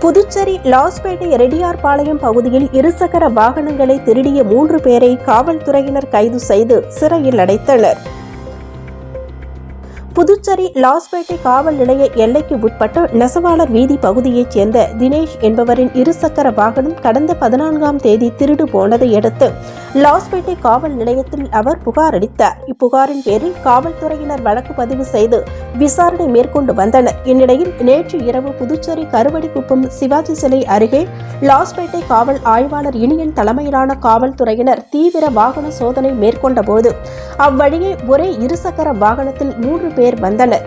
புதுச்சேரி லாஸ்பேட்டை ரெட்டியார்பாளையம் பகுதியில் இருசக்கர வாகனங்களை திருடிய 3 பேரை காவல்துறையினர் கைது செய்து சிறையில் அடைத்தனர். புதுச்சேரி லாஸ்பேட்டை காவல் நிலைய எல்லைக்கு உட்பட்ட நெசவாளர் வீதி பகுதியைச் சேர்ந்த தினேஷ் என்பவரின் இருசக்கர வாகனம் கடந்த 14ஆம் தேதி திருடு போனதை அடுத்து லாஸ்பேட்டை காவல் நிலையத்தில் அவர் புகார் அளித்தார். இப்புகாரின் பேரில் காவல்துறையினர் வழக்கு பதிவு செய்து விசாரணை மேற்கொண்டு வந்தனர். இந்நிலையில் நேற்று இரவு புதுச்சேரி கருவடிக்குப்பம் சிவாஜி சிலை அருகே லாஸ்பேட்டை காவல் ஆய்வாளர் இனியன் தலைமையிலான காவல்துறையினர் தீவிர வாகன சோதனை மேற்கொண்டபோது அவ்வழியே ஒரே இருசக்கர வாகனத்தில் 3 பேர் வந்தனர்.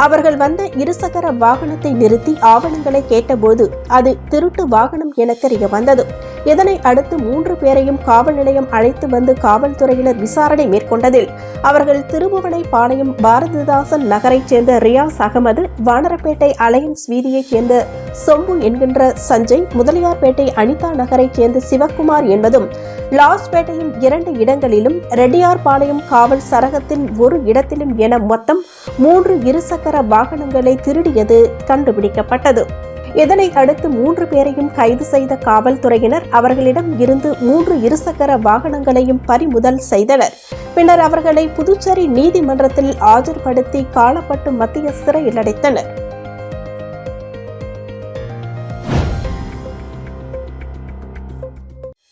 அவர்கள் வந்த இருசக்கர வாகனத்தை நிறுத்தி ஆவணங்களை கேட்டபோது அது திருட்டு வாகனம் என தெரிய வந்தது. இதனை அடுத்து 3 பேரையும் காவல் நிலையம் அழைத்து வந்து காவல்துறையினர் விசாரணை மேற்கொண்டதில் அவர்கள் திருபுவனைப்பாளையம் பாரதிதாசன் நகரைச் சேர்ந்த ரியாஸ் அகமது, வானரப்பேட்டை அலையன்ஸ் வீதியைச் சேர்ந்த சொம்பு என்கின்ற சஞ்சய், முதலியார்பேட்டை அனிதா நகரைச் சேர்ந்த சிவக்குமார் என்பதும் லாஸ்பேட்டையில் 2 இடங்களிலும் ரெட்டியார்பாளையம் காவல் சரகத்தில் 1 இடத்திலும் என மொத்தம் 3 இருசக்கர வாகனங்களை திருடியது கண்டுபிடிக்கப்பட்டது. இதனை அடுத்து 3 பேரையும் கைது செய்த காவல்துறையினர் அவர்களிடம் இருந்து 3 இருசக்கர வாகனங்களையும் பறிமுதல் செய்தனர். பின்னர் அவர்களை புதுச்சேரி நீதிமன்றத்தில் ஆஜர்படுத்தி காலப்பட்டு மத்திய சிறையில் அடைத்தனர்.